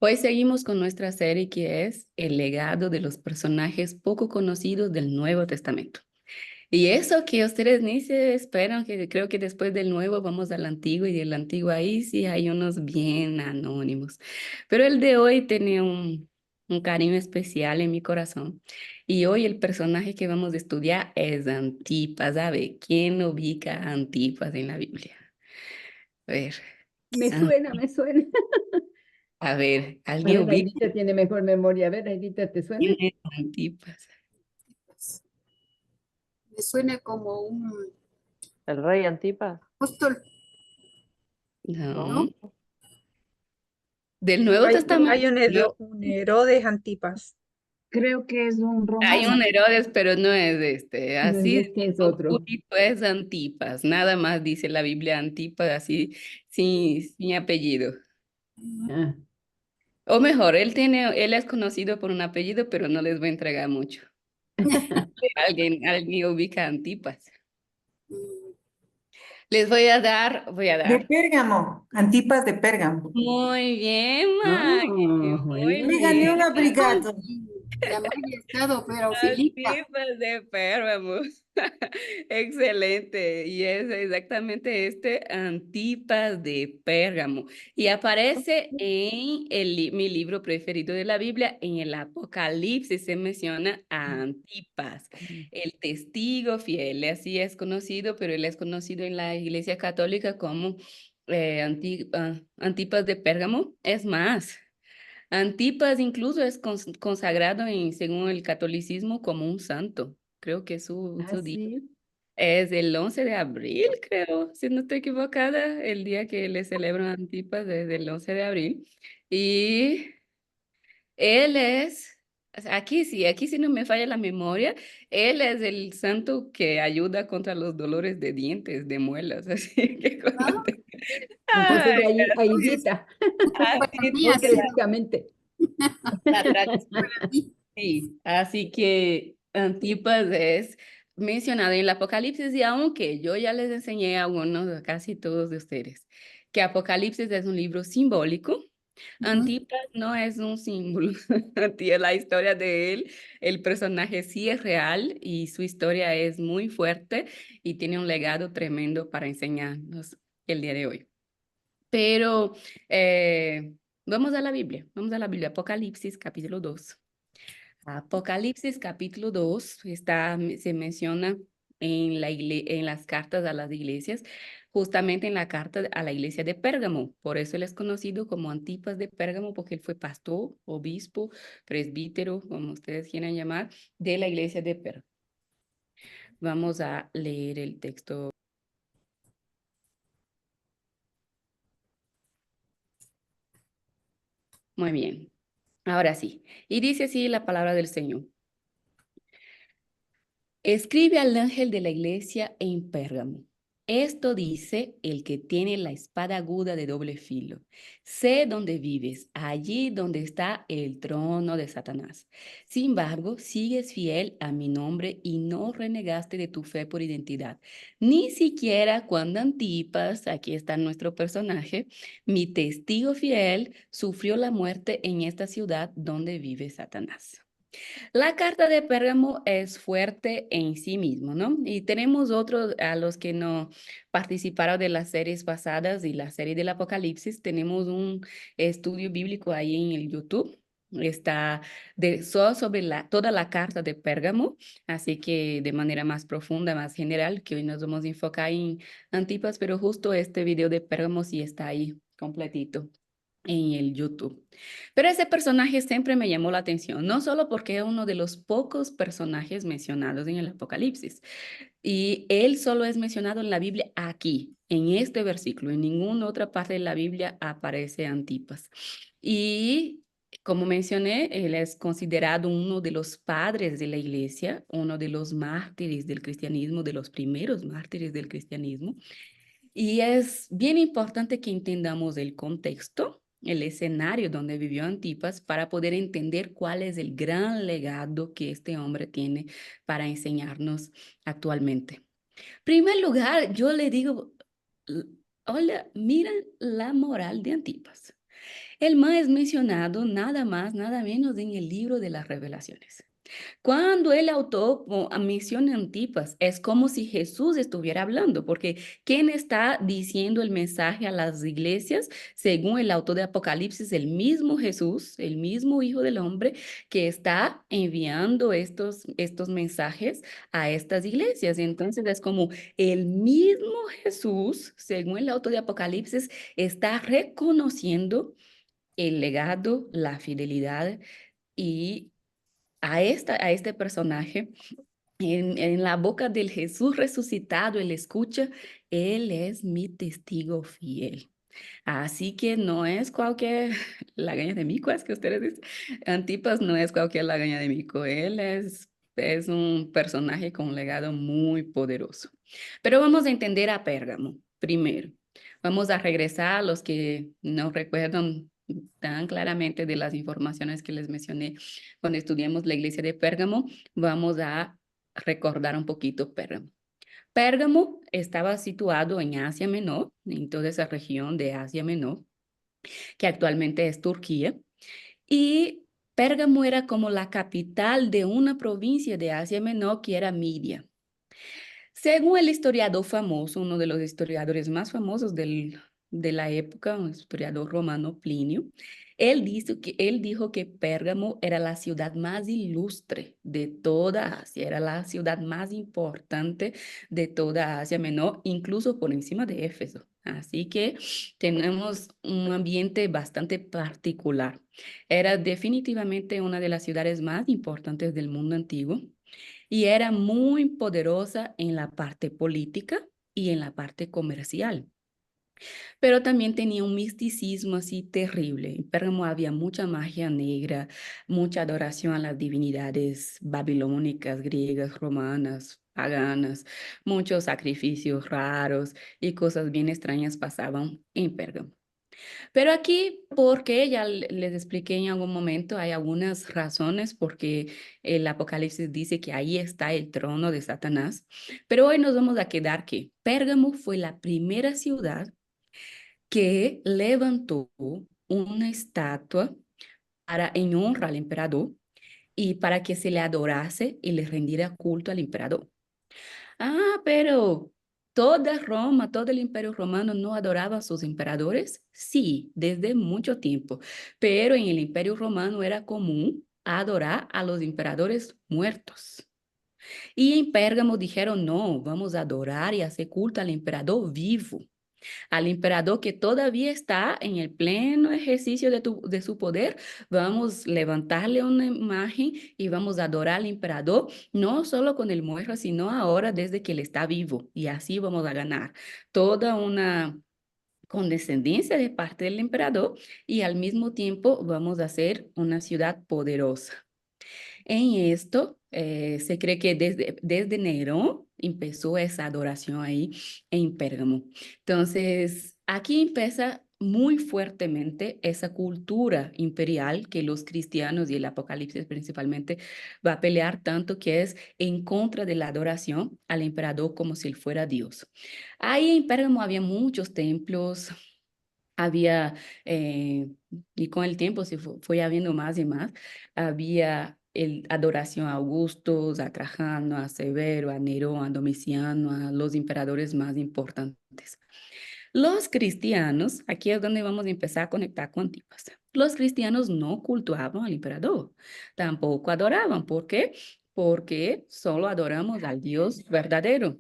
Hoy seguimos con nuestra serie que es El legado de los personajes poco conocidos del Nuevo Testamento. Y eso que ustedes ni se esperan, que creo que después del Nuevo vamos al Antiguo y del Antiguo ahí sí hay unos bien anónimos. Pero el de hoy tiene un cariño especial en mi corazón. Y hoy el personaje que vamos a estudiar es Antipas. ¿Sabe quién ubica a Antipas en la Biblia? A ver, Me An- suena, me suena. a ver, A ¿alguien ver, ubica Aidita tiene mejor memoria. A ver, Aidita, ¿te quién suena? es Antipas? Me suena como un El rey Antipas, apóstol, No. ¿no? Del Nuevo Testamento. Hay un Herodes Antipas. Creo que es un Hay romano. un Herodes, pero no es este. No es Así este, es otro. oscurito es Antipas. Nada más dice la Biblia Antipas, así, sin apellido. Ah, O mejor, él es conocido por un apellido, pero no les voy a entregar mucho. Alguien ubica a Antipas. Mm, Les voy a De dar. Pérgamo, Antipas de Pérgamo. Muy bien, Maggie. oh, Muy Me bien. gané un La abrigato. la Maggie ha estado, pero Filipa. Antipas de Pérgamo. Excelente. Y es exactamente este Antipas de Pérgamo. Y aparece en mi libro preferido de la Biblia, en el Apocalipsis se menciona a Antipas, el testigo fiel. Así es conocido, pero él es conocido en la Iglesia Católica como Antipas de Pérgamo. Es más. Antipas incluso es consagrado según el catolicismo como un santo. Creo que su día sí. es el 11 de abril, creo, si no estoy equivocada, el día que le celebran a Antipas es el 11 de abril. Y él es, o sea, aquí sí no me falla la memoria, él es el santo que ayuda contra los dolores de dientes, de muelas, así que cuando ¿No? Entonces, Ay, así, Aidita, Para así mí muy ha dice sido prácticamente. la tradición. para mí. Sí, así que Antipas es mencionado en el Apocalipsis y aunque yo ya les enseñé a algunos, a casi todos de ustedes, que Apocalipsis es un libro simbólico, Ujú. Antipas no es un símbolo. La historia de él, el personaje sí es real y su historia es muy fuerte y tiene un legado tremendo para enseñarnos el día de hoy. Pero vamos a la Biblia, Apocalipsis capítulo 2. Apocalipsis capítulo 2 se menciona en las cartas a las iglesias, justamente en la carta a la iglesia de Pérgamo. Por eso él es conocido como Antipas de Pérgamo, porque él fue pastor, obispo, presbítero, como ustedes quieran llamar, de la iglesia de Pérgamo. Vamos a leer el texto. Muy bien. Ahora sí. Y dice así la palabra del Señor. Escribe al ángel de la iglesia en Pérgamo. Esto dice el que tiene la espada aguda de doble filo. Sé dónde vives, allí donde está el trono de Satanás. Sin embargo, sigues fiel a mi nombre y no renegaste de tu fe por identidad. Ni siquiera cuando Antipas, aquí está nuestro personaje, mi testigo fiel, sufrió la muerte en esta ciudad donde vive Satanás. La carta de Pérgamo es fuerte en sí mismo, ¿no? Y tenemos otros a los que no participaron de las series pasadas y la serie del Apocalipsis. Tenemos un estudio bíblico ahí en el YouTube. Está sobre toda la carta de Pérgamo, así que de manera más profunda, más general, que hoy nos vamos a enfocar en Antipas, pero justo este video de Pérgamo sí está ahí completito en el YouTube. Pero ese personaje siempre me llamó la atención, no solo porque es uno de los pocos personajes mencionados en el Apocalipsis, y él solo es mencionado en la Biblia aquí, en este versículo, en ninguna otra parte de la Biblia aparece Antipas. Y como mencioné, él es considerado uno de los padres de la iglesia, uno de los mártires del cristianismo, de los primeros mártires del cristianismo. Y es bien importante que entendamos el contexto, el escenario donde vivió Antipas para poder entender cuál es el gran legado que este hombre tiene para enseñarnos actualmente. En primer lugar, yo le digo, hola, miren la moral de Antipas. El Ma es mencionado nada más, nada menos en el libro de las Revelaciones. Cuando el autor menciona Antipas, es como si Jesús estuviera hablando, porque ¿quién está diciendo el mensaje a las iglesias? Según el autor de Apocalipsis, el mismo Jesús, el mismo Hijo del Hombre, que está enviando estos mensajes a estas iglesias. Entonces es como el mismo Jesús, según el autor de Apocalipsis, está reconociendo el legado, la fidelidad y a este personaje, en la boca del Jesús resucitado, él escucha, él es mi testigo fiel. Así que no es cualquier lagaña de mico, es que ustedes dicen. Antipas no es cualquier lagaña de mico, él es un personaje con un legado muy poderoso. Pero vamos a entender a Pérgamo primero. Vamos a regresar a los que no recuerdan tan claramente de las informaciones que les mencioné cuando estudiamos la iglesia de Pérgamo. Vamos a recordar un poquito Pérgamo. Pérgamo estaba situado en Asia Menor, en toda esa región de Asia Menor, que actualmente es Turquía, y Pérgamo era como la capital de una provincia de Asia Menor que era Media. Según el historiador famoso, uno de los historiadores más famosos de la época, un historiador romano, Plinio, él dijo que Pérgamo era la ciudad más ilustre de toda Asia, era la ciudad más importante de toda Asia Menor, incluso por encima de Éfeso. Así que tenemos un ambiente bastante particular. Era definitivamente una de las ciudades más importantes del mundo antiguo y era muy poderosa en la parte política y en la parte comercial. Pero también tenía un misticismo así terrible. En Pérgamo había mucha magia negra, mucha adoración a las divinidades babilónicas, griegas, romanas, paganas, muchos sacrificios raros y cosas bien extrañas pasaban en Pérgamo. Pero aquí, porque ya les expliqué en algún momento, hay algunas razones porque el Apocalipsis dice que ahí está el trono de Satanás. Pero hoy nos vamos a quedar que Pérgamo fue la primera ciudad que levantó una estatua en honra al emperador y para que se le adorase y le rendiera culto al emperador. Ah, pero toda Roma, todo el imperio romano no adoraba a sus emperadores. Sí, desde mucho tiempo, pero en el imperio romano era común adorar a los emperadores muertos. Y en Pérgamo dijeron, no, vamos a adorar y hacer culto al emperador vivo, al emperador que todavía está en el pleno ejercicio de su poder. Vamos a levantarle una imagen y vamos a adorar al emperador, no solo con el muerto, sino ahora desde que él está vivo. Y así vamos a ganar toda una condescendencia de parte del emperador y al mismo tiempo vamos a ser una ciudad poderosa. En esto, se cree que desde Nerón empezó esa adoración ahí en Pérgamo. Entonces, aquí empieza muy fuertemente esa cultura imperial que los cristianos y el Apocalipsis principalmente va a pelear tanto, que es en contra de la adoración al emperador como si él fuera Dios. Ahí en Pérgamo había muchos templos, había, y con el tiempo se fue habiendo más y más, había adoración a Augusto, a Trajano, a Severo, a Nerón, a Domiciano, a los emperadores más importantes. Los cristianos, aquí es donde vamos a empezar a conectar con Antipas. Los cristianos no cultuaban al emperador, tampoco adoraban. ¿Por qué? Porque solo adoramos al Dios verdadero,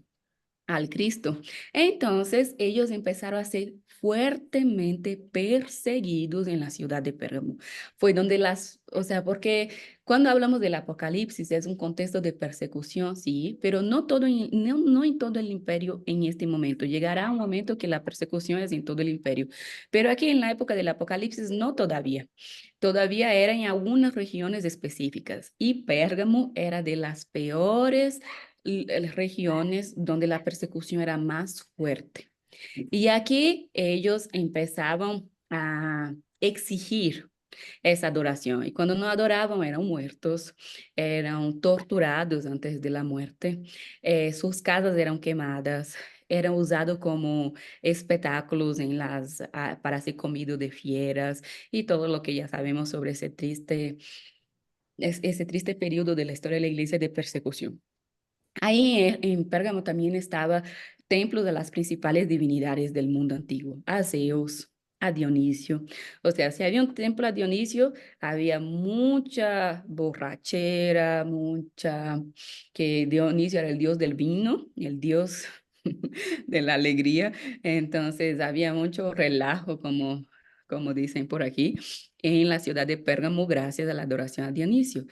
al Cristo. Entonces ellos empezaron a ser fuertemente perseguidos en la ciudad de Pérgamo. Fue donde o sea, porque cuando hablamos del Apocalipsis es un contexto de persecución, sí, pero no no en todo el imperio en este momento. Llegará un momento que la persecución es en todo el imperio, pero aquí en la época del Apocalipsis no todavía. Todavía era en algunas regiones específicas y Pérgamo era de las peores regiones donde la persecución era más fuerte. Y aquí ellos empezaban a exigir esa adoración. Y cuando no adoraban, eran muertos, eran torturados antes de la muerte, sus casas eran quemadas, era usado como espectáculos para ser comido de fieras y todo lo que ya sabemos sobre ese triste periodo de la historia de la iglesia de persecución. Ahí en Pérgamo también estaba templo de las principales divinidades del mundo antiguo, a Zeus, a Dionisio. O sea, si había un templo a Dionisio, había mucha borrachera, que Dionisio era el dios del vino, el dios de la alegría. Entonces había mucho relajo, como dicen por aquí, en la ciudad de Pérgamo gracias a la adoración a Dionisio.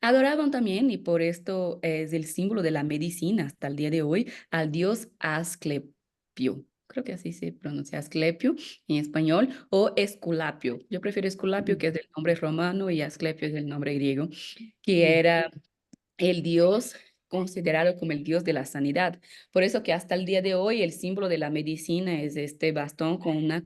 Adoraban también, y por esto es el símbolo de la medicina hasta el día de hoy, al dios Asclepio. Creo que así se pronuncia Asclepio en español, o Esculapio. Yo prefiero Esculapio, que es el nombre romano, y Asclepio es el nombre griego, que era el dios considerado como el dios de la sanidad. Por eso que hasta el día de hoy el símbolo de la medicina es este bastón con una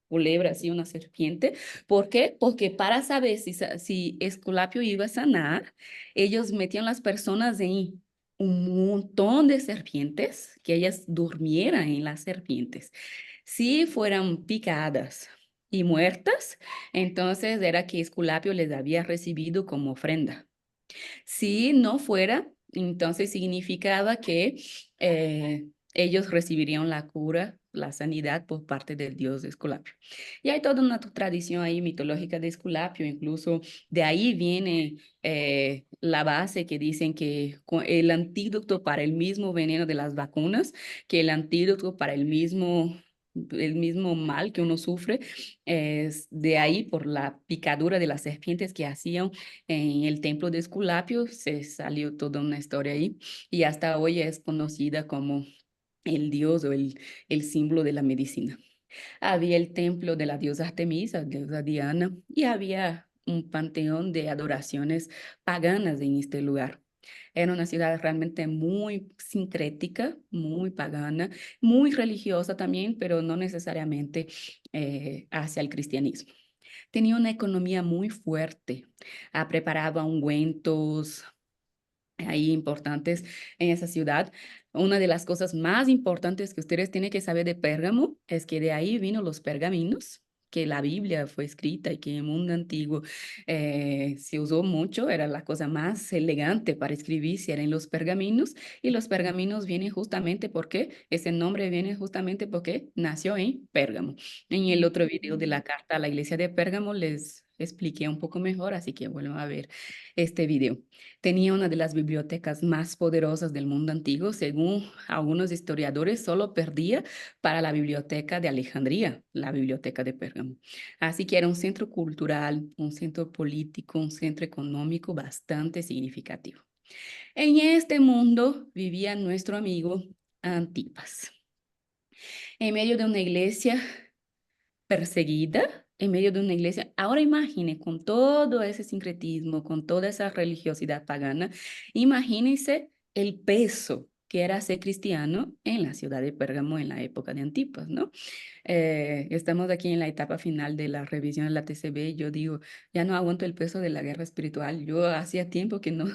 culebra, así una serpiente. ¿Por qué? Porque para saber si Esculapio iba a sanar, ellos metían las personas en un montón de serpientes, que ellas durmieran en las serpientes. Si fueran picadas y muertas, entonces era que Esculapio les había recibido como ofrenda. Si no fuera, entonces significaba que ellos recibirían la cura, la sanidad por parte del dios Esculapio. Y hay toda una tradición ahí mitológica de Esculapio, incluso de ahí viene la base que dicen que el antídoto para el mismo veneno de las vacunas, que el antídoto para el mismo mal que uno sufre, es de ahí por la picadura de las serpientes que hacían en el templo de Esculapio. Se salió toda una historia ahí y hasta hoy es conocida como el dios o el símbolo de la medicina. Había el templo de la diosa Artemisa, diosa Diana, y había un panteón de adoraciones paganas en este lugar. Era una ciudad realmente muy sincrética, muy pagana, muy religiosa también, pero no necesariamente hacia el cristianismo. Tenía una economía muy fuerte. Preparaba ungüentos ahí importantes en esa ciudad. Una de las cosas más importantes que ustedes tienen que saber de Pérgamo es que de ahí vino los pergaminos, que la Biblia fue escrita y que en el mundo antiguo se usó mucho, era la cosa más elegante para escribir, si eran los pergaminos, y los pergaminos vienen justamente porque, ese nombre viene justamente porque nació en Pérgamo. En el otro video de la carta a la iglesia de Pérgamo les expliqué un poco mejor, así que vuelvan a ver este video. Tenía una de las bibliotecas más poderosas del mundo antiguo, según algunos historiadores, solo perdía para la biblioteca de Alejandría, la biblioteca de Pérgamo. Así que era un centro cultural, un centro político, un centro económico bastante significativo. En este mundo vivía nuestro amigo Antipas, en medio de una iglesia perseguida, en medio de una iglesia. Ahora imagine, con todo ese sincretismo, con toda esa religiosidad pagana, imagínense el peso que era ser cristiano en la ciudad de Pérgamo en la época de Antipas, ¿no? Estamos aquí en la etapa final de la revisión de la TCB. Yo digo, ya no aguanto el peso de la guerra espiritual. Yo hacía tiempo que no,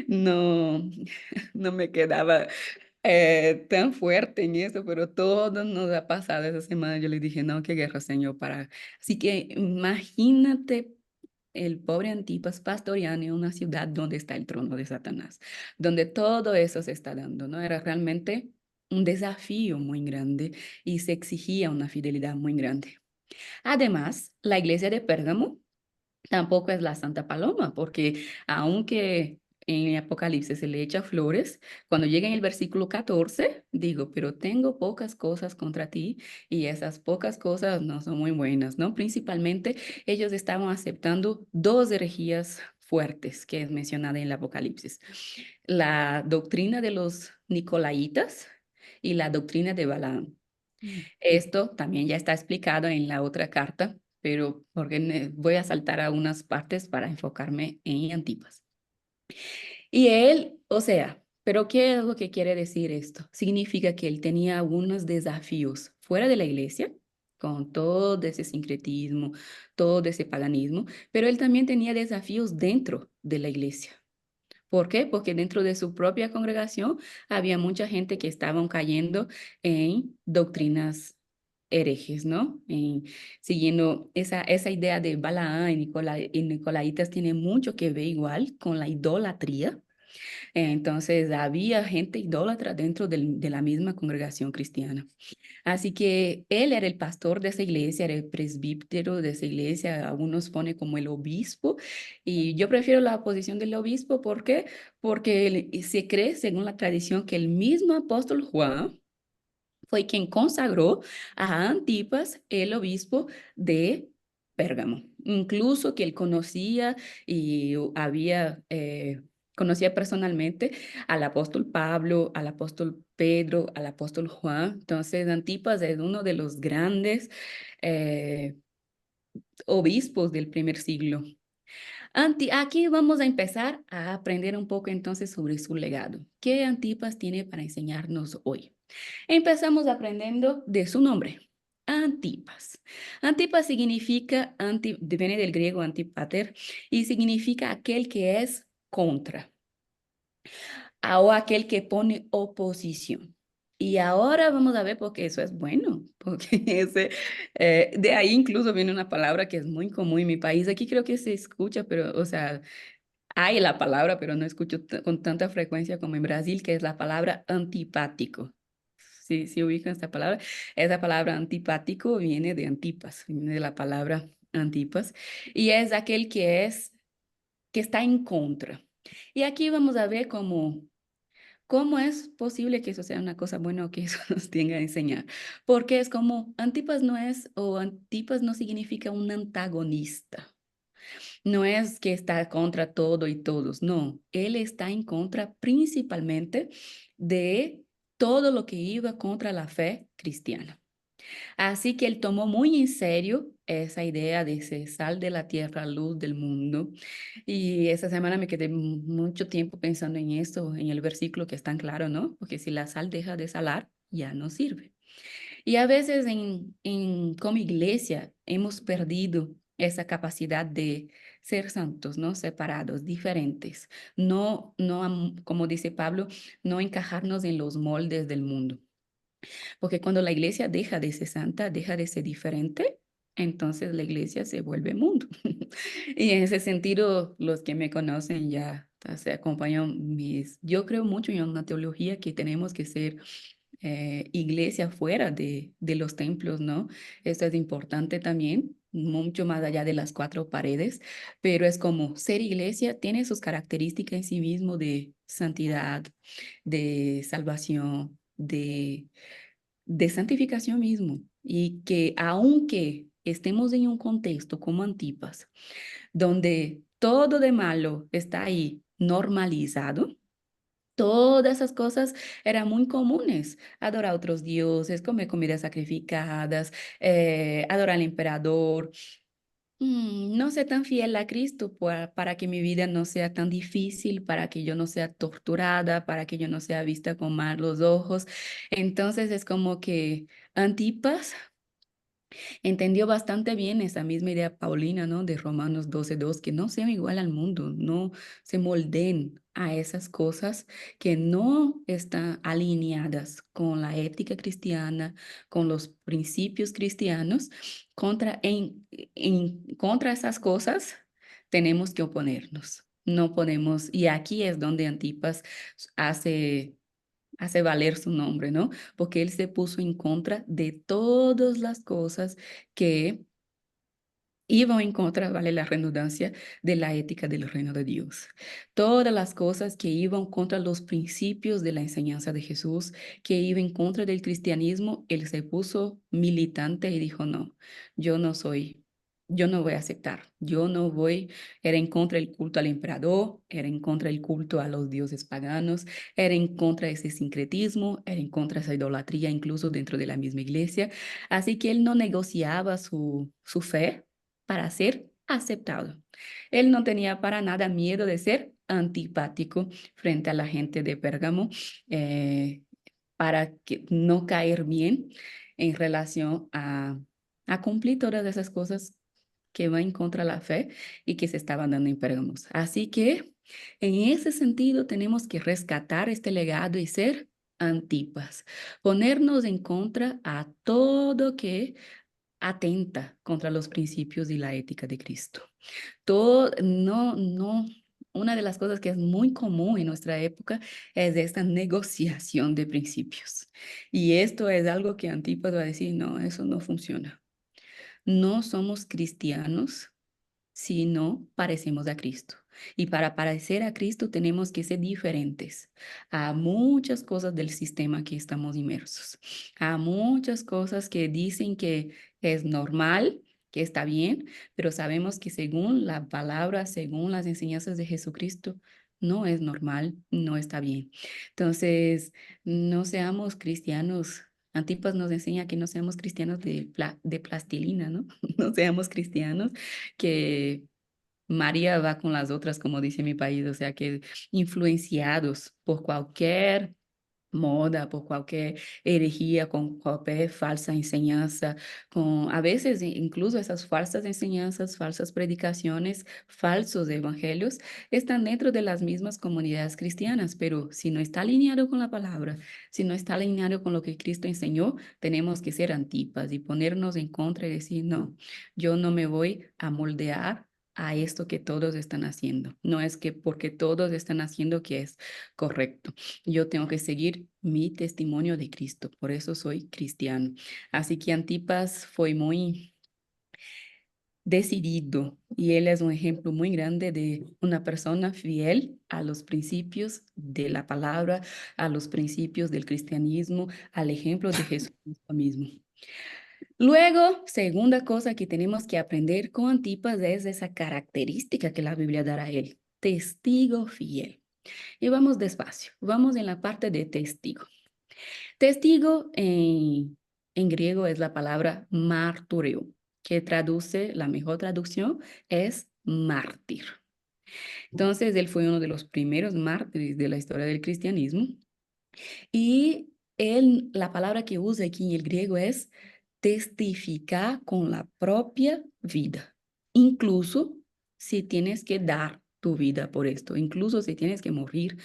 no, no me quedaba tan fuerte en eso, pero todo nos ha pasado esa semana. Yo le dije, no, qué guerra, Señor, para... Así que imagínate el pobre Antipas pastoreando en una ciudad donde está el trono de Satanás, donde todo eso se está dando, ¿no? Era realmente un desafío muy grande y se exigía una fidelidad muy grande. Además, la iglesia de Pérgamo tampoco es la Santa Paloma, porque aunque en Apocalipsis se le echa flores, cuando llega en el versículo 14, digo, pero tengo pocas cosas contra ti y esas pocas cosas no son muy buenas, ¿no? Principalmente ellos estaban aceptando dos herejías fuertes que es mencionada en el Apocalipsis. La doctrina de los Nicolaitas y la doctrina de Balaam. Esto también ya está explicado en la otra carta, pero porque voy a saltar a unas partes para enfocarme en Antipas. Y él, o sea, ¿pero qué es lo que quiere decir esto? Significa que él tenía algunos desafíos fuera de la iglesia, con todo ese sincretismo, todo ese paganismo, pero él también tenía desafíos dentro de la iglesia. ¿Por qué? Porque dentro de su propia congregación había mucha gente que estaban cayendo en doctrinas herejes, ¿no? Siguiendo esa idea de Balaán y Nicolaitas tiene mucho que ver igual con la idolatría. Entonces había gente idólatra dentro de la misma congregación cristiana. Así que él era el pastor de esa iglesia, era el presbítero de esa iglesia, algunos pone como el obispo, y yo prefiero la posición del obispo, ¿por qué? Porque se cree, según la tradición, que el mismo apóstol Juan fue quien consagró a Antipas, el obispo de Pérgamo. Incluso que él conocía y conocía personalmente al apóstol Pablo, al apóstol Pedro, al apóstol Juan. Entonces, Antipas es uno de los grandes eh, obispos del primer siglo. Aquí vamos a empezar a aprender un poco entonces sobre su legado. ¿Qué Antipas tiene para enseñarnos hoy? Empezamos aprendiendo de su nombre, Antipas. Antipas significa, viene del griego antipater, y significa aquel que es contra, o aquel que pone oposición. Y ahora vamos a ver por qué eso es bueno, porque de ahí incluso viene una palabra que es muy común en mi país. Aquí creo que se escucha, pero, o sea, hay la palabra, pero no escucho con tanta frecuencia como en Brasil, que es la palabra antipático. Si ubican esta palabra, esa palabra antipático viene de Antipas, viene de la palabra Antipas, y es aquel que está en contra. Y aquí vamos a ver cómo es posible que eso sea una cosa buena o que eso nos tenga a enseñar. Porque es como Antipas no es, o Antipas no significa un antagonista. No es que está contra todo y todos, no. Él está en contra principalmente de todo lo que iba contra la fe cristiana. Así que él tomó muy en serio esa idea de ser sal de la tierra, luz del mundo. Y esa semana me quedé mucho tiempo pensando en esto, en el versículo que es tan claro, ¿no? Porque si la sal deja de salar, ya no sirve. Y a veces como iglesia hemos perdido esa capacidad de ser santos, ¿no? Separados, diferentes. No, como dice Pablo, no encajarnos en los moldes del mundo. Porque cuando la iglesia deja de ser santa, deja de ser diferente, entonces la iglesia se vuelve mundo. Y en ese sentido, los que me conocen ya se acompañan Yo creo mucho en una teología que tenemos que ser iglesia fuera de los templos, ¿no? Esto es importante también, mucho más allá de las cuatro paredes, pero es como ser iglesia tiene sus características en sí mismo de santidad, de salvación, de santificación mismo, y que aunque estemos en un contexto como Antipas, donde todo de malo está ahí normalizado, todas esas cosas eran muy comunes. Adorar a otros dioses, comer comidas sacrificadas, adorar al emperador. No ser tan fiel a Cristo para que mi vida no sea tan difícil, para que yo no sea torturada, para que yo no sea vista con malos ojos. Entonces es como que Antipas entendió bastante bien esa misma idea paulina, ¿no? De Romanos 12:2, que no sean igual al mundo, no se moldeen a esas cosas que no están alineadas con la ética cristiana, con los principios cristianos. Contra esas cosas tenemos que oponernos. No podemos, y aquí es donde Antipas hace valer su nombre, ¿no? Porque él se puso en contra de todas las cosas que iban en contra, vale la redundancia, de la ética del reino de Dios. Todas las cosas que iban contra los principios de la enseñanza de Jesús, que iban en contra del cristianismo, él se puso militante y dijo, no, yo no soy. Yo no voy a aceptar, yo no voy, era en contra del culto al emperador, era en contra del culto a los dioses paganos, era en contra de ese sincretismo, era en contra de esa idolatría incluso dentro de la misma iglesia. Así que él no negociaba su fe para ser aceptado. Él no tenía para nada miedo de ser antipático frente a la gente de Pérgamo, eh, para no caer bien en relación a cumplir todas esas cosas que van en contra de la fe y que se estaban dando en Pérgamo. Así que En ese sentido, tenemos que rescatar este legado y ser Antipas, ponernos en contra a todo que atenta contra los principios y la ética de Cristo. Una de las cosas que es muy común en nuestra época es esta negociación de principios. Y esto es algo que Antipas va a decir, no, eso no funciona. No somos cristianos si no parecemos a Cristo. Y para parecer a Cristo tenemos que ser diferentes a muchas cosas del sistema que estamos inmersos, a muchas cosas que dicen que es normal, que está bien, pero sabemos que según la palabra, según las enseñanzas de Jesucristo, no es normal, no está bien. Entonces, no seamos cristianos. Antipas nos enseña que no seamos cristianos de plastilina, ¿no? No seamos cristianos que María va con las otras, como dice mi país, o sea, que influenciados por cualquier moda, por cualquier herejía, con cualquier falsa enseñanza, con a veces incluso esas falsas enseñanzas, falsas predicaciones, falsos evangelios, están dentro de las mismas comunidades cristianas, pero si no está alineado con la palabra, si no está alineado con lo que Cristo enseñó, tenemos que ser Antipas y ponernos en contra y decir, no, yo no me voy a moldear a esto que todos están haciendo. No es que porque todos están haciendo que es correcto. Yo tengo que seguir mi testimonio de Cristo, por eso soy cristiano. Así que Antipas fue muy decidido y él es un ejemplo muy grande de una persona fiel a los principios de la palabra, a los principios del cristianismo, al ejemplo de Jesucristo mismo. Luego, segunda cosa que tenemos que aprender con Antipas es esa característica que la Biblia da a él, testigo fiel. Y vamos despacio, vamos en la parte de testigo. Testigo en griego es la palabra martureo, que traduce, la mejor traducción es mártir. Entonces, él fue uno de los primeros mártires de la historia del cristianismo y él, la palabra que usa aquí en el griego es testificar con la propia vida, incluso si tienes que dar tu vida por esto, incluso si tienes que morir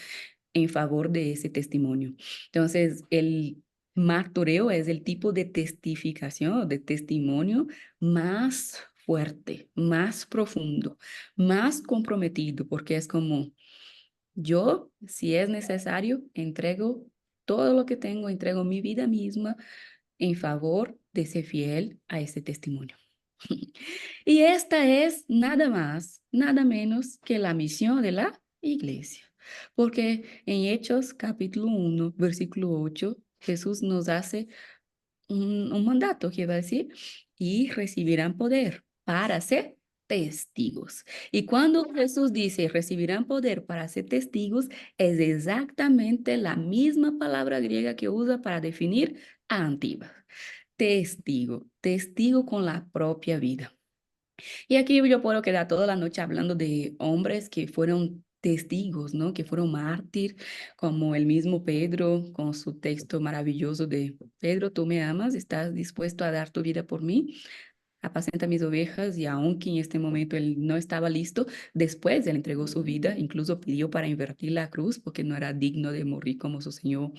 en favor de ese testimonio. Entonces, el martoreo es el tipo de testificación, de testimonio más fuerte, más profundo, más comprometido, porque es como yo, si es necesario, entrego todo lo que tengo, entrego mi vida misma en favor de ser fiel a ese testimonio. Y esta es nada más, nada menos que la misión de la iglesia. Porque en Hechos capítulo 1, versículo 8, Jesús nos hace un mandato que va a decir, y recibirán poder para ser testigos. Y cuando Jesús dice, recibirán poder para ser testigos, es exactamente la misma palabra griega que usa para definir a Antipas. Testigo, testigo con la propia vida. Y aquí yo puedo quedar toda la noche hablando de hombres que fueron testigos, ¿no? Que fueron mártir, como el mismo Pedro, con su texto maravilloso de, Pedro, tú me amas, estás dispuesto a dar tu vida por mí, apacenta mis ovejas, y aunque en este momento él no estaba listo, después él entregó su vida, incluso pidió para invertir la cruz porque no era digno de morir como su Señor.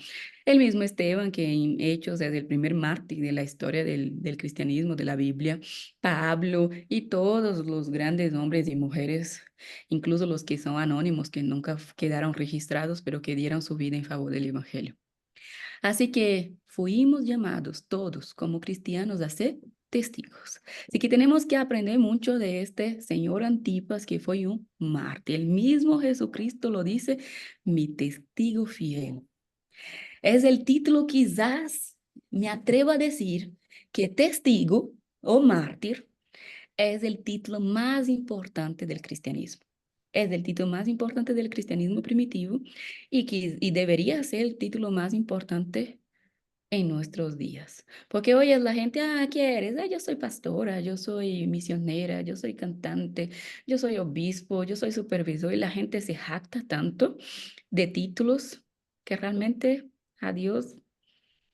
El mismo Esteban, que en Hechos es el primer mártir de la historia del cristianismo, de la Biblia, Pablo y todos los grandes hombres y mujeres, incluso los que son anónimos, que nunca quedaron registrados, pero que dieron su vida en favor del Evangelio. Así que fuimos llamados todos como cristianos a ser testigos. Así que tenemos que aprender mucho de este señor Antipas, que fue un mártir. El mismo Jesucristo lo dice, mi testigo fiel. Es el título, quizás me atrevo a decir que testigo o mártir es el título más importante del cristianismo. Es el título más importante del cristianismo primitivo y debería ser el título más importante en nuestros días. Porque hoy es la gente, ¿qué eres? Yo soy pastora, yo soy misionera, yo soy cantante, yo soy obispo, yo soy supervisor, y la gente se jacta tanto de títulos que realmente a Dios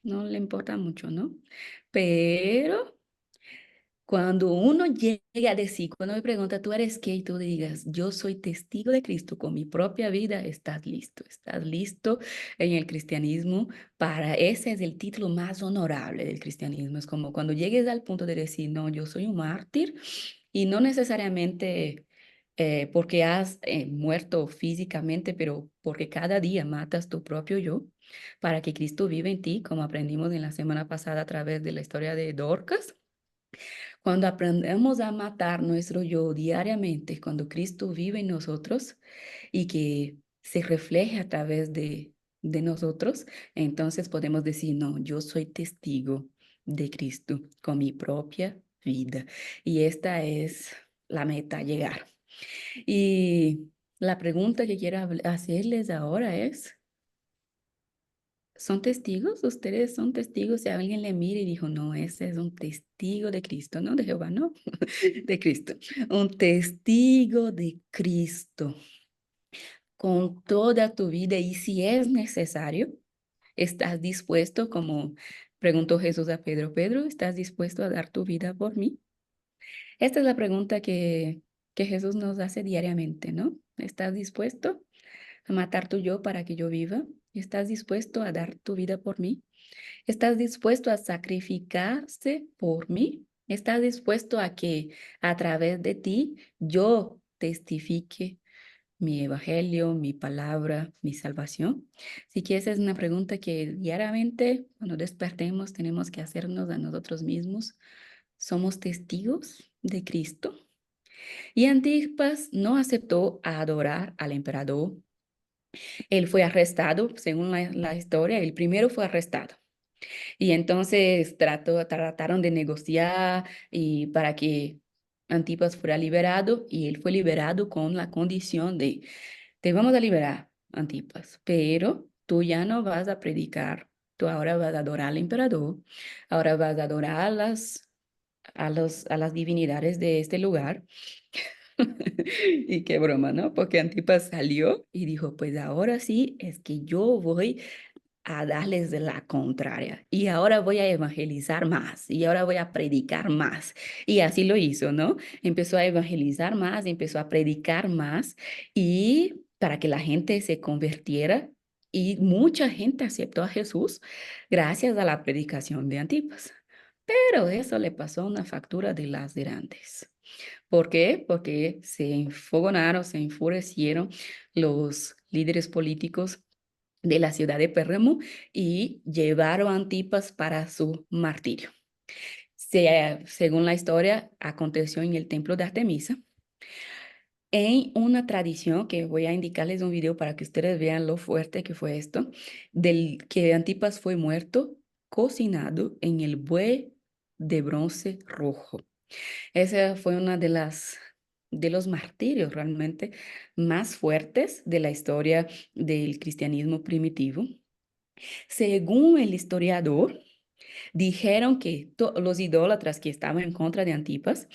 no le importa mucho, ¿no? Pero Cuando uno llega a decir, cuando me pregunta, ¿tú eres qué? Y tú digas, yo soy testigo de Cristo con mi propia vida, estás listo en el cristianismo. Ese es el título más honorable del cristianismo. Es como cuando llegues al punto de decir, no, yo soy un mártir y no necesariamente porque has muerto físicamente, pero porque cada día matas tu propio yo para que Cristo viva en ti, como aprendimos en la semana pasada a través de la historia de Dorcas. Cuando aprendemos a matar nuestro yo diariamente, cuando Cristo vive en nosotros y que se refleja a través de nosotros, entonces podemos decir, no, yo soy testigo de Cristo con mi propia vida. Y esta es la meta, llegar. Y la pregunta que quiero hacerles ahora es, ¿son testigos? ¿Ustedes son testigos? Si alguien le mira y dijo, no, ese es un testigo de Cristo, no de Jehová, no, de Cristo. Un testigo de Cristo con toda tu vida y si es necesario, ¿estás dispuesto, como preguntó Jesús a Pedro, Pedro, ¿estás dispuesto a dar tu vida por mí? Esta es la pregunta que Jesús nos hace diariamente, ¿no? ¿Estás dispuesto a matar tu yo para que yo viva? ¿Estás dispuesto a dar tu vida por mí? ¿Estás dispuesto a sacrificarse por mí? ¿Estás dispuesto a que a través de ti yo testifique mi evangelio, mi palabra, mi salvación? Así que esa es una pregunta que diariamente cuando despertemos tenemos que hacernos a nosotros mismos. ¿Somos testigos de Cristo? Y Antipas no aceptó adorar al emperador. Él fue arrestado, según la historia, el primero fue arrestado. Y entonces trataron de negociar y para que Antipas fuera liberado y él fue liberado con la condición de, te vamos a liberar, Antipas, pero tú ya no vas a predicar, tú ahora vas a adorar al emperador, ahora vas a adorar a las divinidades de este lugar. Y qué broma, ¿no? Porque Antipas salió y dijo, pues ahora sí, es que yo voy a darles de la contraria. Y ahora voy a evangelizar más. Y ahora voy a predicar más. Y así lo hizo, ¿no? Empezó a evangelizar más, empezó a predicar más. Y para que la gente se convirtiera. Y mucha gente aceptó a Jesús gracias a la predicación de Antipas. Pero eso le pasó una factura de las grandes. ¿Por qué? Porque se enfogonaron, se enfurecieron los líderes políticos de la ciudad de Pérgamo y llevaron a Antipas para su martirio. Según la historia, aconteció en el templo de Artemisa, en una tradición que voy a indicarles un video para que ustedes vean lo fuerte que fue esto, del que Antipas fue muerto, cocinado en el buey de bronce rojo. Esa fue una de los martirios realmente más fuertes de la historia del cristianismo primitivo. Según el historiador, dijeron que los idólatras que estaban en contra de Antipas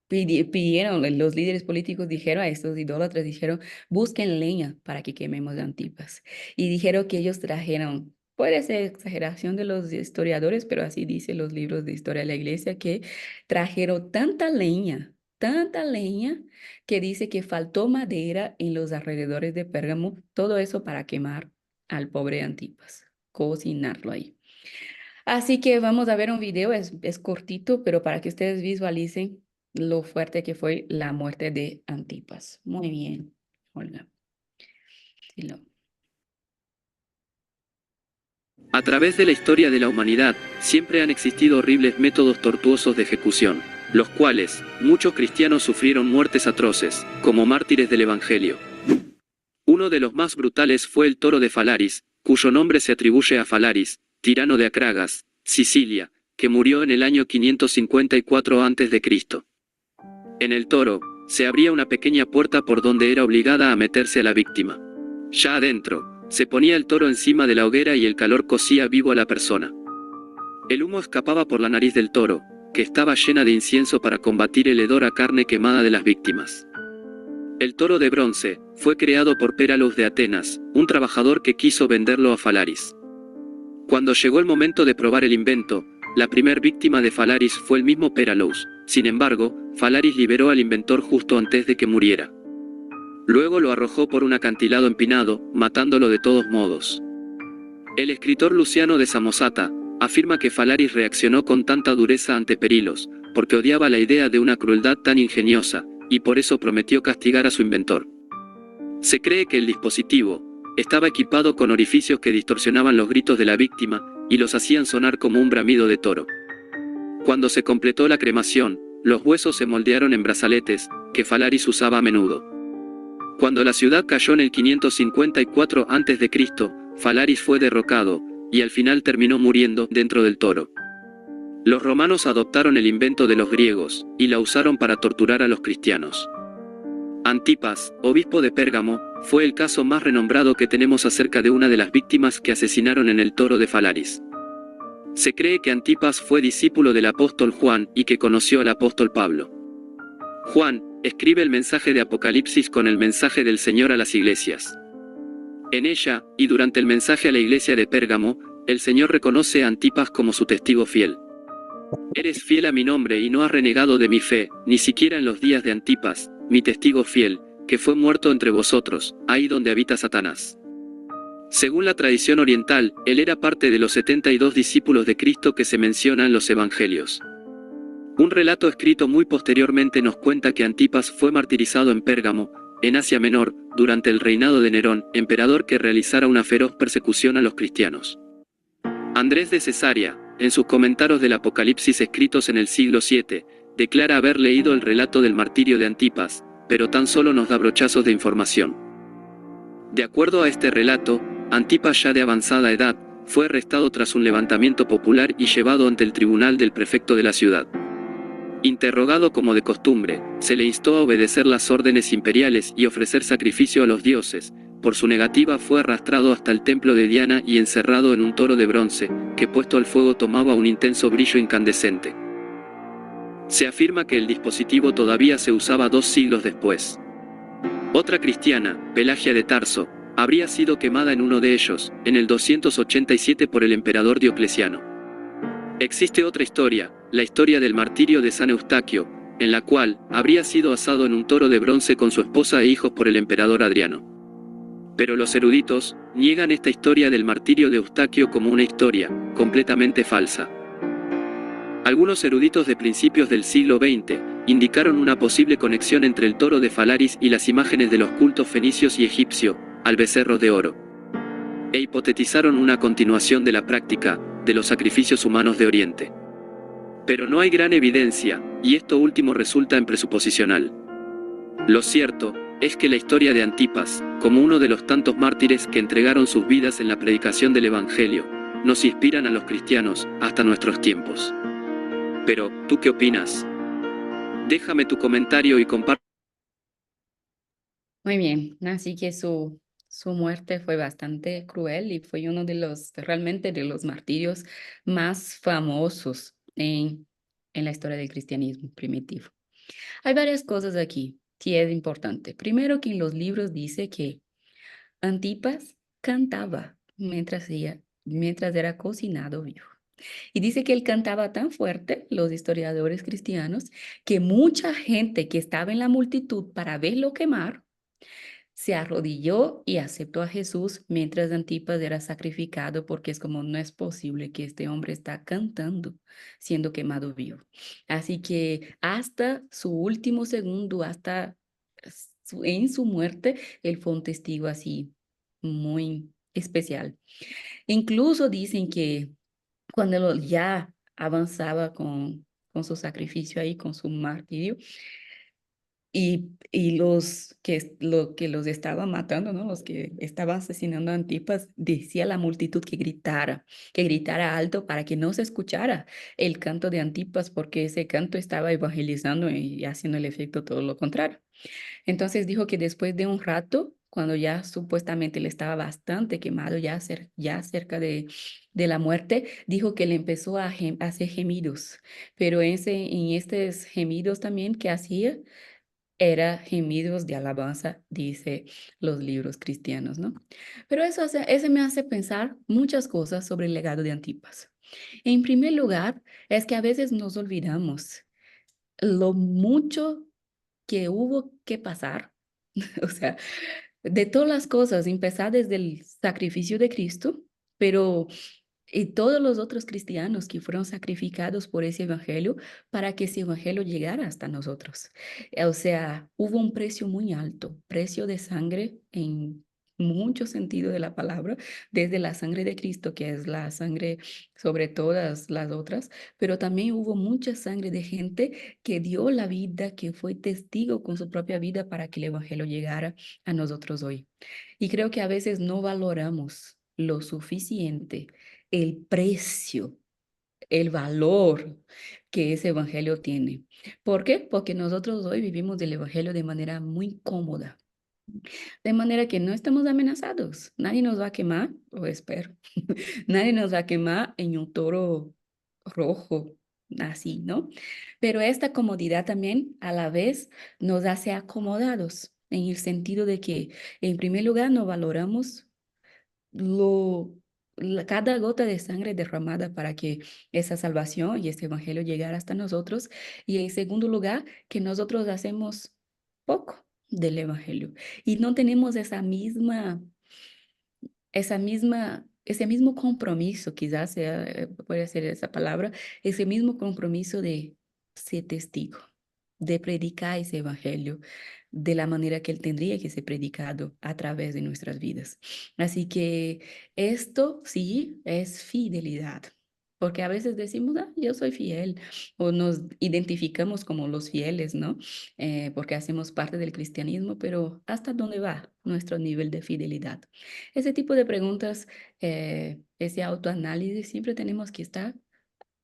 pidieron, los líderes políticos dijeron a estos idólatras, dijeron, busquen leña para que quememos a Antipas. Y dijeron que ellos trajeron, puede ser exageración de los historiadores, pero así dicen los libros de historia de la iglesia, que trajeron tanta leña, que dice que faltó madera en los alrededores de Pérgamo, todo eso para quemar al pobre Antipas, cocinarlo ahí. Así que vamos a ver un video, es cortito, pero para que ustedes visualicen lo fuerte que fue la muerte de Antipas. Muy bien, Olga. Sí, A través de la historia de la humanidad, siempre han existido horribles métodos tortuosos de ejecución, los cuales, muchos cristianos sufrieron muertes atroces, como mártires del Evangelio. Uno de los más brutales fue el toro de Falaris, cuyo nombre se atribuye a Falaris, tirano de Acragas, Sicilia, que murió en el año 554 a.C. En el toro, se abría una pequeña puerta por donde era obligada a meterse a la víctima. Ya adentro, se ponía el toro encima de la hoguera y el calor cocía vivo a la persona. El humo escapaba por la nariz del toro, que estaba llena de incienso para combatir el hedor a carne quemada de las víctimas. El toro de bronce fue creado por Péralos de Atenas, un trabajador que quiso venderlo a Falaris. Cuando llegó el momento de probar el invento, La primer víctima de Phalaris fue el mismo Peralous. Sin embargo, Phalaris liberó al inventor justo antes de que muriera. Luego lo arrojó por un acantilado empinado, matándolo de todos modos. El escritor Luciano de Samosata afirma que Phalaris reaccionó con tanta dureza ante Perilos, porque odiaba la idea de una crueldad tan ingeniosa, y por eso prometió castigar a su inventor. Se cree que el dispositivo estaba equipado con orificios que distorsionaban los gritos de la víctima y los hacían sonar como un bramido de toro. Cuando se completó la cremación, los huesos se moldearon en brazaletes, que Phalaris usaba a menudo. Cuando la ciudad cayó en el 554 a.C., Phalaris fue derrocado, y al final terminó muriendo dentro del toro. Los romanos adoptaron el invento de los griegos, y la usaron para torturar a los cristianos. Antipas, obispo de Pérgamo, fue el caso más renombrado que tenemos acerca de una de las víctimas que asesinaron en el toro de Phalaris. Se cree que Antipas fue discípulo del apóstol Juan y que conoció al apóstol Pablo. Juan escribe el mensaje de Apocalipsis con el mensaje del Señor a las iglesias. En ella, y durante el mensaje a la iglesia de Pérgamo, el Señor reconoce a Antipas como su testigo fiel. Eres fiel a mi nombre y no has renegado de mi fe, ni siquiera en los días de Antipas, mi testigo fiel, que fue muerto entre vosotros, ahí donde habita Satanás. Según la tradición oriental, él era parte de los 72 discípulos de Cristo que se mencionan en los evangelios. Un relato escrito muy posteriormente nos cuenta que Antipas fue martirizado en Pérgamo, en Asia Menor, durante el reinado de Nerón, emperador que realizara una feroz persecución a los cristianos. Andrés de Cesarea, en sus comentarios del Apocalipsis escritos en el siglo VII, declara haber leído el relato del martirio de Antipas, pero tan solo nos da brochazos de información. De acuerdo a este relato, Antipas, ya de avanzada edad, fue arrestado tras un levantamiento popular y llevado ante el tribunal del prefecto de la ciudad. Interrogado como de costumbre, se le instó a obedecer las órdenes imperiales y ofrecer sacrificio a los dioses. Por su negativa fue arrastrado hasta el templo de Diana y encerrado en un toro de bronce, que puesto al fuego tomaba un intenso brillo incandescente. Se afirma que el dispositivo todavía se usaba 2 siglos después. Otra cristiana, Pelagia de Tarso, habría sido quemada en uno de ellos, en el 287 por el emperador Diocleciano. Existe otra historia, la historia del martirio de San Eustaquio, en la cual habría sido asado en un toro de bronce con su esposa e hijos por el emperador Adriano. Pero los eruditos niegan esta historia del martirio de Eustaquio como una historia completamente falsa. Algunos eruditos de principios del siglo XX indicaron una posible conexión entre el toro de Phalaris y las imágenes de los cultos fenicios y egipcio, al becerro de oro, e hipotetizaron una continuación de la práctica de los sacrificios humanos de Oriente. Pero no hay gran evidencia, y esto último resulta en presuposicional. Lo cierto es que la historia de Antipas, como uno de los tantos mártires que entregaron sus vidas en la predicación del Evangelio, nos inspiran a los cristianos hasta nuestros tiempos. Pero, ¿tú qué opinas? Déjame tu comentario y comparte. Muy bien, así que su muerte fue bastante cruel y fue uno de realmente de los martirios más famosos en la historia del cristianismo primitivo. Hay varias cosas aquí que es importante. Primero, que en los libros dice que Antipas cantaba mientras era cocinado vivo. Y dice que él cantaba tan fuerte, los historiadores cristianos, que mucha gente que estaba en la multitud para verlo quemar, se arrodilló y aceptó a Jesús mientras Antipas era sacrificado, porque es como, no es posible que este hombre está cantando siendo quemado vivo. Así que hasta su último segundo, en su muerte, él fue un testigo así muy especial. Incluso dicen que cuando él ya avanzaba con su sacrificio ahí, con su martirio, y los que los estaban matando, ¿no? Los que estaban asesinando a Antipas, decía a la multitud que gritara alto para que no se escuchara el canto de Antipas, porque ese canto estaba evangelizando y haciendo el efecto todo lo contrario. Entonces dijo que después de un rato, cuando ya supuestamente le estaba bastante quemado, ya cerca de la muerte, dijo que le empezó a hacer gemidos, pero en estos gemidos también que hacía, era gemidos de alabanza, dice los libros cristianos, ¿no? Pero eso me hace pensar muchas cosas sobre el legado de Antipas. En primer lugar, es que a veces nos olvidamos lo mucho que hubo que pasar, o sea, de todas las cosas, empezar desde el sacrificio de Cristo, pero y todos los otros cristianos que fueron sacrificados por ese evangelio para que ese evangelio llegara hasta nosotros. O sea, hubo un precio muy alto, precio de sangre en mucho sentido de la palabra, desde la sangre de Cristo, que es la sangre sobre todas las otras, pero también hubo mucha sangre de gente que dio la vida, que fue testigo con su propia vida para que el evangelio llegara a nosotros hoy. Y creo que a veces no valoramos lo suficiente el precio, el valor que ese evangelio tiene. ¿Por qué? Porque nosotros hoy vivimos el evangelio de manera muy cómoda, de manera que no estamos amenazados. Nadie nos va a quemar, o espero, nadie nos va a quemar en un toro rojo, así, ¿no? Pero esta comodidad también a la vez nos hace acomodados en el sentido de que, en primer lugar, no valoramos lo, cada gota de sangre derramada para que esa salvación y este evangelio llegara hasta nosotros. Y en segundo lugar, que nosotros hacemos poco del evangelio y no tenemos ese mismo compromiso, quizás sea, puede ser esa palabra, ese mismo compromiso de ser testigo, de predicar ese evangelio de la manera que él tendría que ser predicado a través de nuestras vidas. Así que esto sí es fidelidad. Porque a veces decimos, ah, yo soy fiel, o nos identificamos como los fieles, ¿no? Porque hacemos parte del cristianismo, pero ¿hasta dónde va nuestro nivel de fidelidad? Ese tipo de preguntas, ese autoanálisis, siempre tenemos que estar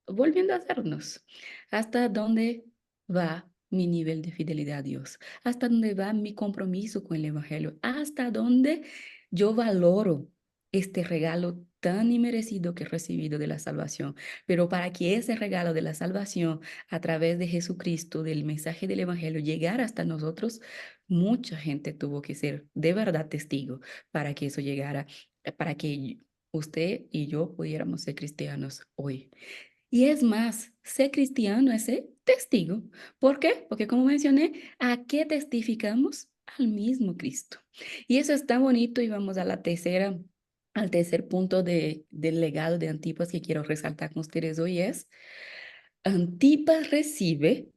volviendo a hacernos. ¿Hasta dónde va mi nivel de fidelidad a Dios? ¿Hasta dónde va mi compromiso con el Evangelio? ¿Hasta dónde yo valoro este regalo tan inmerecido que he recibido de la salvación? Pero para que ese regalo de la salvación a través de Jesucristo, del mensaje del Evangelio, llegara hasta nosotros, mucha gente tuvo que ser de verdad testigo para que eso llegara, para que usted y yo pudiéramos ser cristianos hoy. Y es más, ser cristiano es ser testigo. ¿Por qué? Porque como mencioné, ¿a qué testificamos? Al mismo Cristo. Y eso es tan bonito y vamos a al tercer punto del legado de Antipas que quiero resaltar con ustedes hoy es, Antipas recibe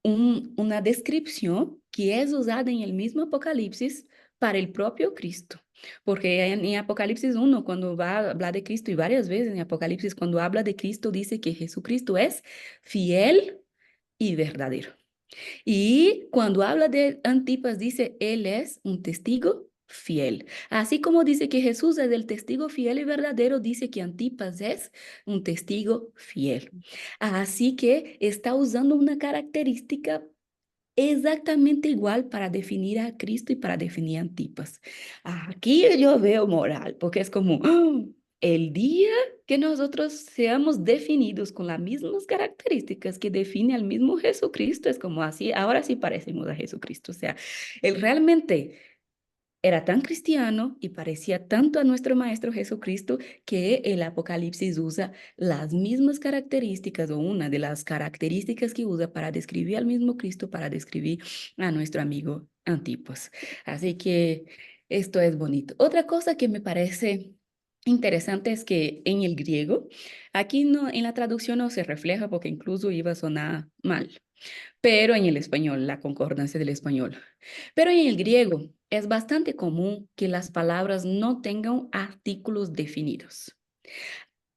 una descripción que es usada en el mismo Apocalipsis para el propio Cristo. Porque en Apocalipsis 1, cuando va a hablar de Cristo, y varias veces en Apocalipsis, cuando habla de Cristo, dice que Jesucristo es fiel y verdadero. Y cuando habla de Antipas, dice, él es un testigo fiel. Así como dice que Jesús es el testigo fiel y verdadero, dice que Antipas es un testigo fiel. Así que está usando una característica exactamente igual para definir a Cristo y para definir a Antipas. Aquí yo veo moral, porque es como el día que nosotros seamos definidos con las mismas características que define al mismo Jesucristo, es como así, ahora sí parecemos a Jesucristo. O sea, él realmente era tan cristiano y parecía tanto a nuestro Maestro Jesucristo que el Apocalipsis usa las mismas características o una de las características que usa para describir al mismo Cristo, para describir a nuestro amigo Antipas. Así que esto es bonito. Otra cosa que me parece interesante es que en el griego, aquí no, en la traducción no se refleja porque incluso iba a sonar mal, pero en el español, la concordancia del español. Pero en el griego es bastante común que las palabras no tengan artículos definidos.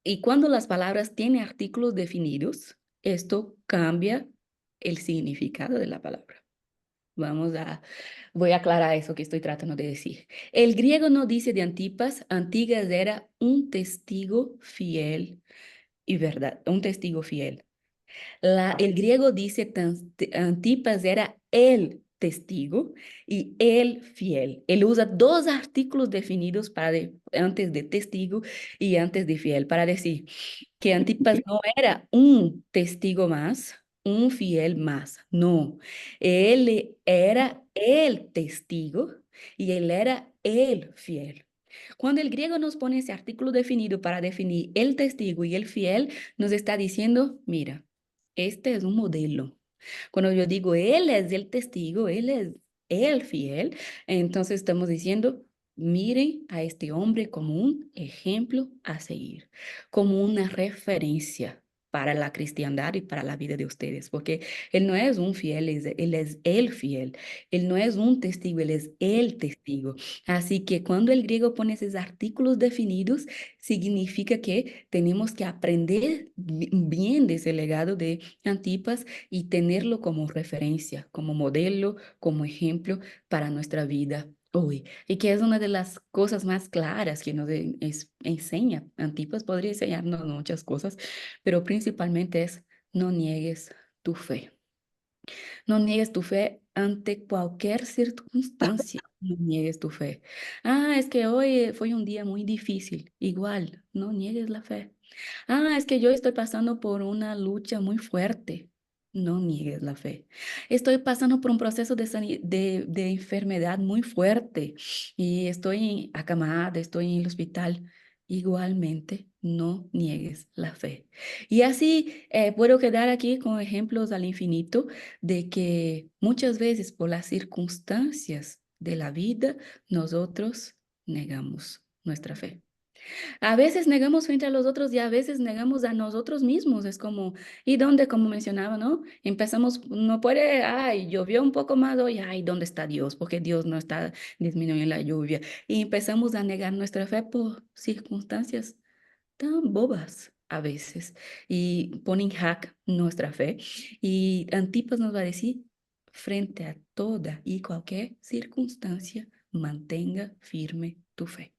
Y cuando las palabras tienen artículos definidos, esto cambia el significado de la palabra. Voy a aclarar eso que estoy tratando de decir. El griego no dice de Antipas, Antipas era un testigo fiel y verdad, un testigo fiel. El griego dice Antipas era el testigo y el fiel. Él usa dos artículos definidos antes de testigo y antes de fiel, para decir que Antipas no era un testigo más, un fiel más, no. Él era el testigo y él era el fiel. Cuando el griego nos pone ese artículo definido para definir el testigo y el fiel, nos está diciendo, mira, este es un modelo. Cuando yo digo él es el testigo, él es el fiel, entonces estamos diciendo, miren a este hombre como un ejemplo a seguir, como una referencia para la cristiandad y para la vida de ustedes, porque él no es un fiel, él es el fiel, él no es un testigo, él es el testigo. Así que cuando el griego pone esos artículos definidos, significa que tenemos que aprender bien de ese legado de Antipas y tenerlo como referencia, como modelo, como ejemplo para nuestra vida hoy. Y que es una de las cosas más claras que nos enseña. Antipas podría enseñarnos muchas cosas, pero principalmente es no niegues tu fe. No niegues tu fe ante cualquier circunstancia. No niegues tu fe. Ah, es que hoy fue un día muy difícil. Igual, no niegues la fe. Ah, es que yo estoy pasando por una lucha muy fuerte. No niegues la fe. Estoy pasando por un proceso de enfermedad muy fuerte y estoy acamada, estoy en el hospital. Igualmente, no niegues la fe. Y así puedo quedar aquí con ejemplos al infinito de que muchas veces por las circunstancias de la vida, nosotros negamos nuestra fe. A veces negamos frente a los otros y a veces negamos a nosotros mismos. Es como, ¿y dónde? Como mencionaba, ¿no? Empezamos, no puede, ay, llovió un poco más hoy, ay, ¿dónde está Dios? Porque Dios no está disminuyendo la lluvia. Y empezamos a negar nuestra fe por circunstancias tan bobas a veces y ponen hack nuestra fe. Y Antipas nos va a decir, frente a toda y cualquier circunstancia, mantenga firme tu fe.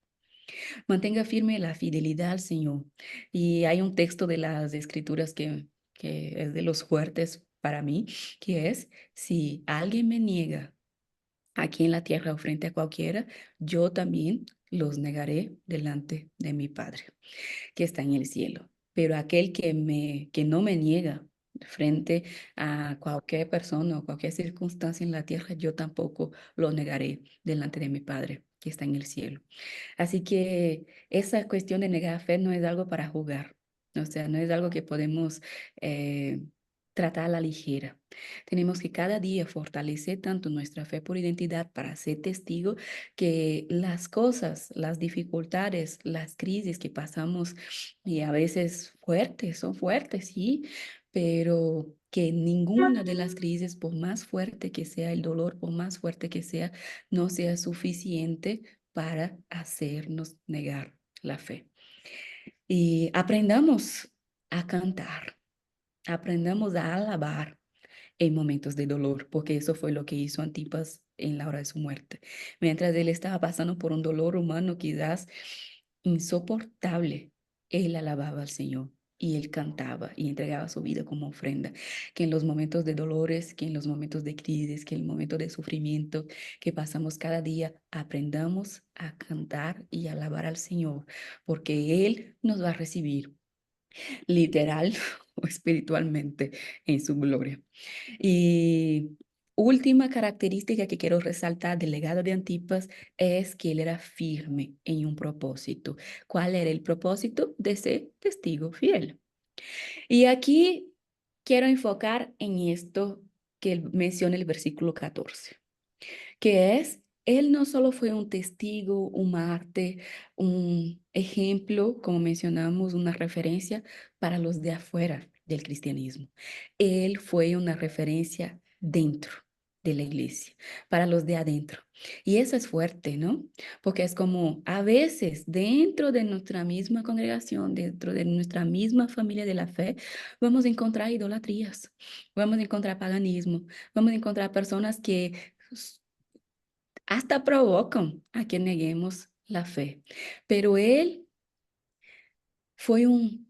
Mantenga firme la fidelidad al Señor. Y hay un texto de las Escrituras que es de los fuertes para mí, que es, si alguien me niega aquí en la tierra o frente a cualquiera, yo también los negaré delante de mi Padre que está en el cielo. Pero aquel que no me niega frente a cualquier persona o cualquier circunstancia en la tierra, yo tampoco lo negaré delante de mi Padre que está en el cielo. Así que esa cuestión de negar fe no es algo para jugar, o sea, no es algo que podemos eh, tratar a la ligera. Tenemos que cada día fortalecer tanto nuestra fe por identidad para ser testigo que las cosas, las dificultades, las crisis que pasamos y a veces fuertes, son fuertes, sí, pero que ninguna de las crisis, por más fuerte que sea el dolor, por más fuerte que sea, no sea suficiente para hacernos negar la fe. Y aprendamos a cantar, aprendamos a alabar en momentos de dolor, porque eso fue lo que hizo Antipas en la hora de su muerte. Mientras él estaba pasando por un dolor humano quizás insoportable, él alababa al Señor. Y él cantaba y entregaba su vida como ofrenda. Que en los momentos de dolores, que en los momentos de crisis, que en el momento de sufrimiento que pasamos cada día, aprendamos a cantar y alabar al Señor, porque Él nos va a recibir literal o espiritualmente en su gloria. Y última característica que quiero resaltar del legado de Antipas es que él era firme en un propósito. ¿Cuál era el propósito? De ser testigo fiel. Y aquí quiero enfocar en esto que menciona el versículo 14, que es, él no solo fue un testigo, un mártir, un ejemplo, como mencionamos, una referencia para los de afuera del cristianismo. Él fue una referencia dentro de la iglesia, para los de adentro. Y eso es fuerte, ¿no? Porque es como a veces dentro de nuestra misma congregación, dentro de nuestra misma familia de la fe, vamos a encontrar idolatrías, vamos a encontrar paganismo, vamos a encontrar personas que hasta provocan a que neguemos la fe. Pero él fue un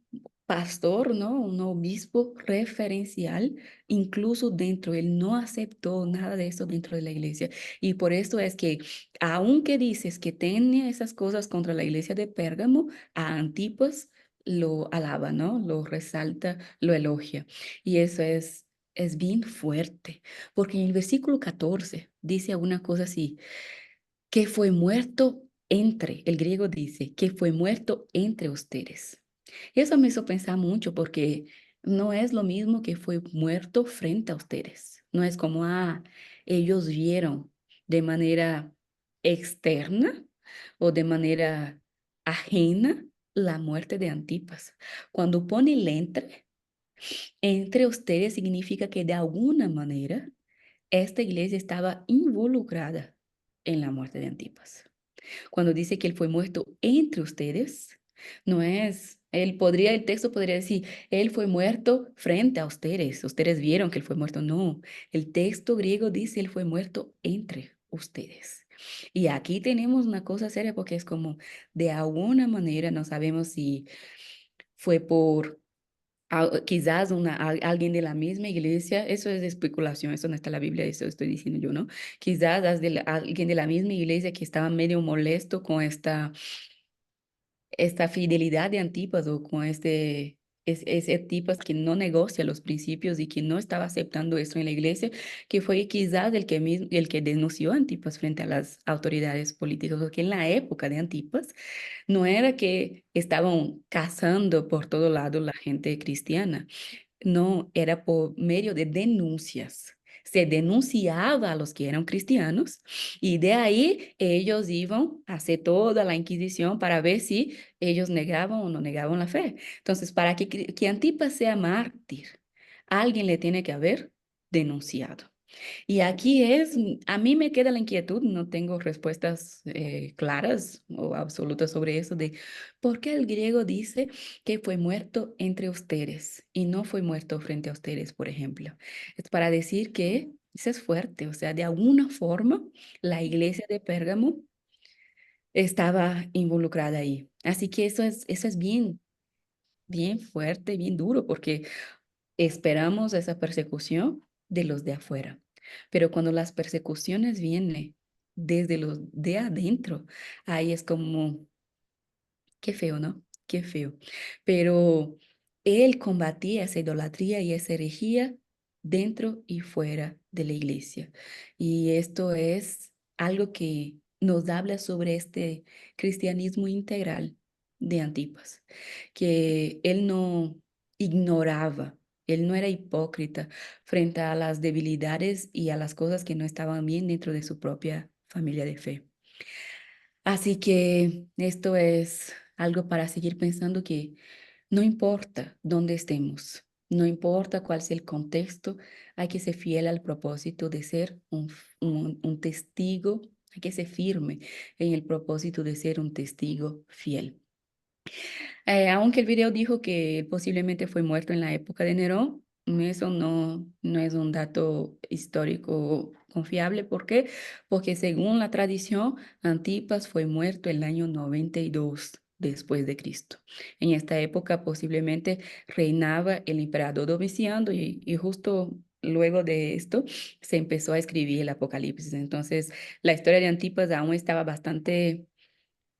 pastor, ¿no? Un obispo referencial, incluso dentro, él no aceptó nada de eso dentro de la iglesia. Y por eso es que, aunque dices que tenía esas cosas contra la iglesia de Pérgamo, a Antipas lo alaba, ¿no? Lo resalta, lo elogia. Y eso es bien fuerte, porque en el versículo 14 dice alguna cosa así, que fue muerto entre, el griego dice que fue muerto entre ustedes. Y eso me hizo pensar mucho porque no es lo mismo que fue muerto frente a ustedes. No es como, ellos vieron de manera externa o de manera ajena la muerte de Antipas. Cuando pone el entre ustedes significa que de alguna manera esta iglesia estaba involucrada en la muerte de Antipas. Cuando dice que él fue muerto entre ustedes, no es, el texto podría decir, él fue muerto frente a ustedes vieron que él fue muerto. No, el texto griego dice, él fue muerto entre ustedes. Y aquí tenemos una cosa seria porque es como, de alguna manera, no sabemos si fue por quizás alguien de la misma iglesia, eso es especulación, eso no está en la Biblia, eso estoy diciendo yo, ¿no? Quizás alguien de la misma iglesia que estaba medio molesto con esta fidelidad de Antipas o con ese Antipas que no negocia los principios y que no estaba aceptando esto en la iglesia, que fue quizás el que denunció a Antipas frente a las autoridades políticas, porque en la época de Antipas no era que estaban cazando por todo lado la gente cristiana, no, era por medio de denuncias. Se denunciaba a los que eran cristianos y de ahí ellos iban a hacer toda la inquisición para ver si ellos negaban o no negaban la fe. Entonces, para que Antipas sea mártir, alguien le tiene que haber denunciado. Y aquí a mí me queda la inquietud, no tengo respuestas claras o absolutas sobre eso, de por qué el griego dice que fue muerto entre ustedes y no fue muerto frente a ustedes, por ejemplo. Es para decir que eso es fuerte, o sea, de alguna forma la iglesia de Pérgamo estaba involucrada ahí. Así que eso es bien, bien fuerte, bien duro, porque esperamos esa persecución de los de afuera. Pero cuando las persecuciones vienen desde los de adentro, ahí es como, qué feo, ¿no? Qué feo. Pero él combatía esa idolatría y esa herejía dentro y fuera de la iglesia. Y esto es algo que nos habla sobre este cristianismo integral de Antipas, que él no ignoraba, él no era hipócrita frente a las debilidades y a las cosas que no estaban bien dentro de su propia familia de fe. Así que esto es algo para seguir pensando que no importa dónde estemos, no importa cuál sea el contexto, hay que ser fiel al propósito de ser un testigo, hay que ser firme en el propósito de ser un testigo fiel. Aunque el video dijo que posiblemente fue muerto en la época de Nerón, eso no es un dato histórico confiable. ¿Por qué? Porque según la tradición, Antipas fue muerto el año 92 después de Cristo. En esta época posiblemente reinaba el emperador Domiciano y justo luego de esto se empezó a escribir el Apocalipsis. Entonces, la historia de Antipas aún estaba bastante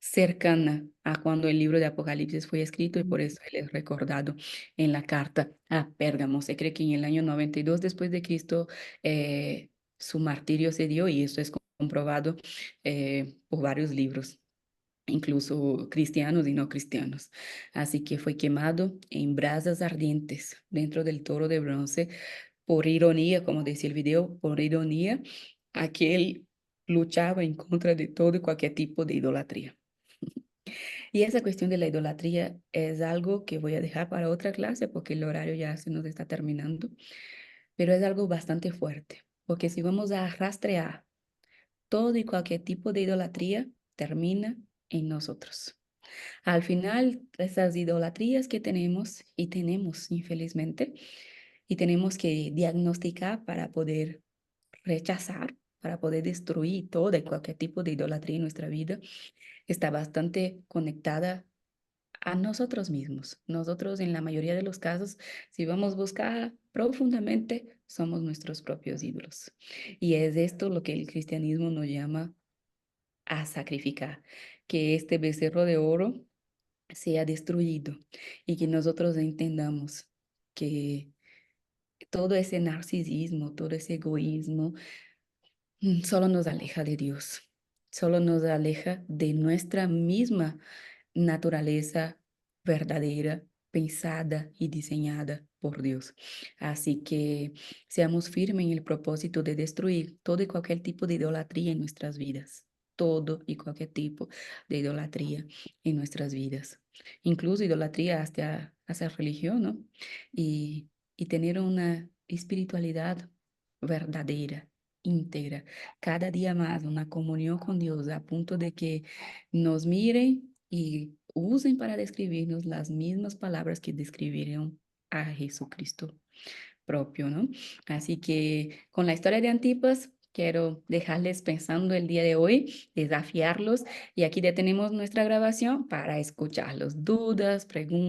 cercana a cuando el libro de Apocalipsis fue escrito y por eso él es recordado en la carta a Pérgamo. Se cree que en el año 92 después de Cristo su martirio se dio y eso es comprobado por varios libros, incluso cristianos y no cristianos. Así que fue quemado en brasas ardientes dentro del toro de bronce. Por ironía, como decía el video, por ironía, aquel luchaba en contra de todo y cualquier tipo de idolatría. Y esa cuestión de la idolatría es algo que voy a dejar para otra clase porque el horario ya se nos está terminando, pero es algo bastante fuerte, porque si vamos a rastrear todo y cualquier tipo de idolatría, termina en nosotros. Al final, esas idolatrías que tenemos y tenemos infelizmente, y tenemos que diagnosticar para poder rechazar, para poder destruir todo y cualquier tipo de idolatría en nuestra vida, está bastante conectada a nosotros mismos. Nosotros, en la mayoría de los casos, si vamos a buscar profundamente, somos nuestros propios ídolos. Y es esto lo que el cristianismo nos llama a sacrificar, que este becerro de oro sea destruido y que nosotros entendamos que todo ese narcisismo, todo ese egoísmo, solo nos aleja de Dios. solo nos aleja de nuestra misma naturaleza verdadera, pensada y diseñada por Dios. Así que seamos firmes en el propósito de destruir todo y cualquier tipo de idolatría en nuestras vidas. Todo y cualquier tipo de idolatría en nuestras vidas. Incluso idolatría hacia religión, ¿no? Y tener una espiritualidad verdadera, íntegra, cada día más, una comunión con Dios a punto de que nos miren y usen para describirnos las mismas palabras que describieron a Jesucristo propio, ¿no? Así que con la historia de Antipas, quiero dejarles pensando el día de hoy, desafiarlos, y aquí detenemos nuestra grabación para escuchar las dudas, preguntas.